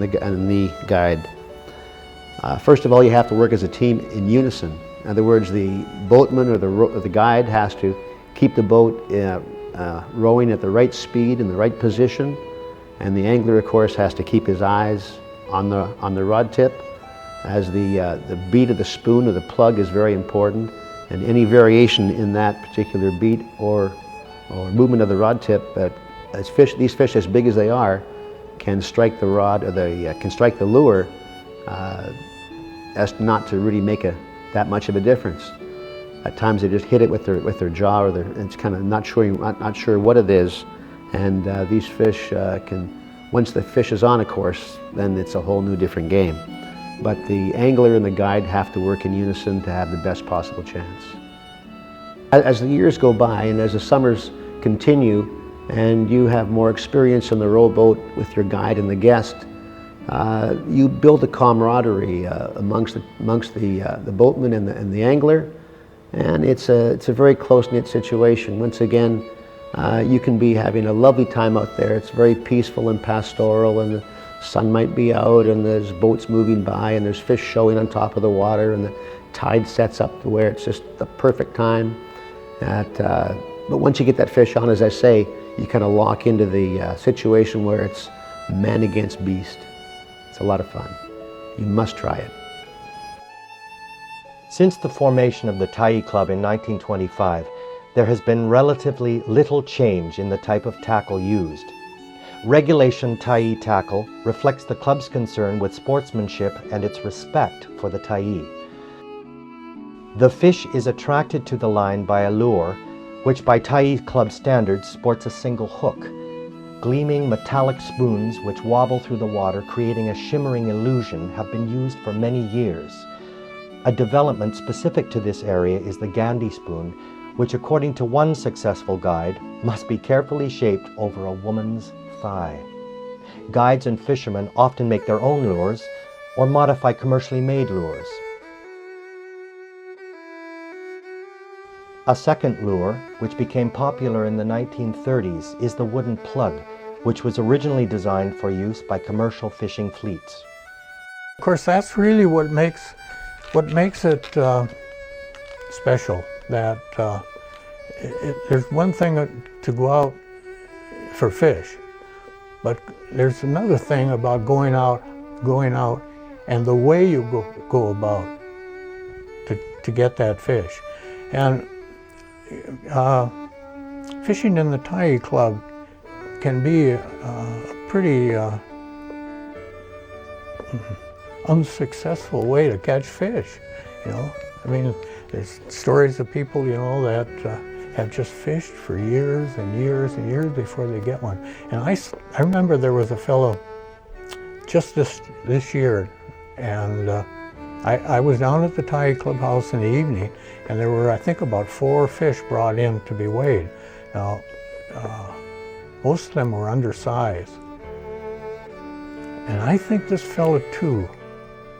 and the guide. First of all, you have to work as a team in unison. In other words, the boatman or the guide has to keep the boat rowing at the right speed and the right position, and the angler, of course, has to keep his eyes on the rod tip, as the beat of the spoon or the plug is very important, and any variation in that particular beat or movement of the rod tip, these fish as big as they are can strike the rod, or can strike the lure as not to really make that much of a difference. At times they just hit it with their jaw, or it's kind of not sure what it is, and these fish once the fish is on a course, then it's a whole new different game. But the angler and the guide have to work in unison to have the best possible chance. As the years go by and as the summers continue and you have more experience in the rowboat with your guide and the guest, you build a camaraderie amongst the boatman and the angler, and it's a very close-knit situation. Once again, you can be having a lovely time out there. It's very peaceful and pastoral, and the sun might be out, and there's boats moving by, and there's fish showing on top of the water, and the tide sets up to where it's just the perfect time. But once you get that fish on, as I say, you kind of lock into the situation where it's man against beast. It's a lot of fun. You must try it. Since the formation of the Tyee Club in 1925, there has been relatively little change in the type of tackle used. Regulation Tyee tackle reflects the club's concern with sportsmanship and its respect for the Tyee. The fish is attracted to the line by a lure, which by Tyee Club standards sports a single hook. Gleaming metallic spoons which wobble through the water, creating a shimmering illusion, have been used for many years. A development specific to this area is the Gandhi spoon, which according to one successful guide, must be carefully shaped over a woman's thigh. Guides and fishermen often make their own lures or modify commercially made lures. A second lure, which became popular in the 1930s, is the wooden plug, which was originally designed for use by commercial fishing fleets. Of course, that's really what makes it special. That there's one thing to go out for fish, but there's another thing about going out, and the way you go about to get that fish. And fishing in the Tyee Club can be a pretty unsuccessful way to catch fish, you know. I mean, there's stories of people, you know, that have just fished for years and years and years before they get one. And I remember there was a fellow just this year, and I was down at the Tyee Clubhouse in the evening, and there were, I think, about 4 fish brought in to be weighed. Now, most of them were undersized. And I think this fellow too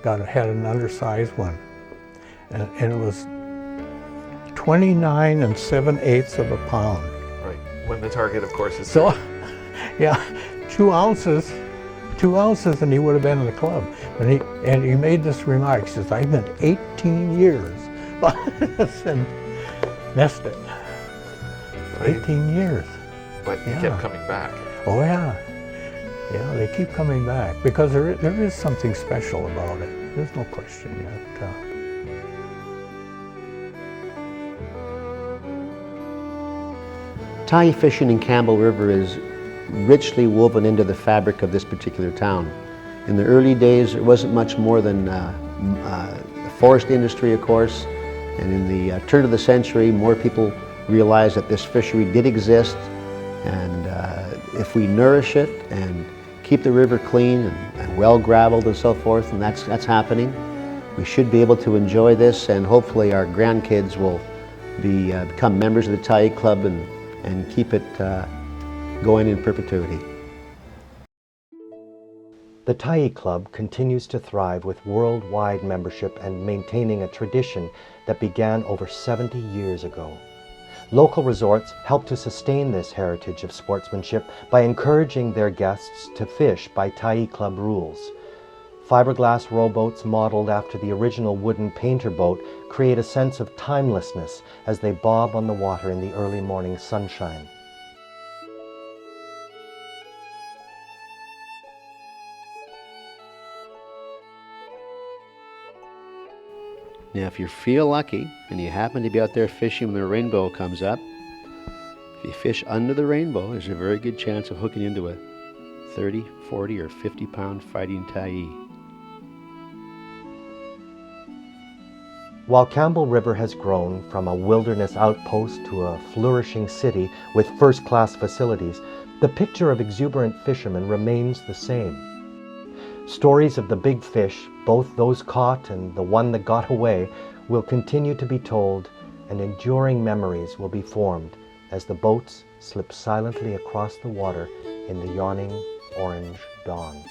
had an undersized one. And it was 29 7/8 of a pound. Right, when the target, of course, is... So, yeah, 2 ounces, and he would have been in the club. And he made this remark. He says, "I've been 18 years and nested." 18 years. But he kept coming back. Oh yeah. Yeah, they keep coming back because there is something special about it. There's no question yet. Tyee fishing in Campbell River is richly woven into the fabric of this particular town. In the early days, there wasn't much more than the forest industry, of course, and in the turn of the century, more people realized that this fishery did exist, and if we nourish it and keep the river clean and well graveled and so forth, and that's happening, we should be able to enjoy this, and hopefully our grandkids will become members of the Tyee Club and keep it going in perpetuity. The Tyee Club continues to thrive with worldwide membership and maintaining a tradition that began over 70 years ago. Local resorts help to sustain this heritage of sportsmanship by encouraging their guests to fish by Tyee Club rules. Fiberglass rowboats modeled after the original wooden painter boat create a sense of timelessness as they bob on the water in the early morning sunshine. Now, if you feel lucky and you happen to be out there fishing when the rainbow comes up, if you fish under the rainbow, there's a very good chance of hooking into a 30, 40, or 50-pound fighting Tyee. While Campbell River has grown from a wilderness outpost to a flourishing city with first-class facilities, the picture of exuberant fishermen remains the same. Stories of the big fish, both those caught and the one that got away, will continue to be told, and enduring memories will be formed as the boats slip silently across the water in the yawning orange dawn.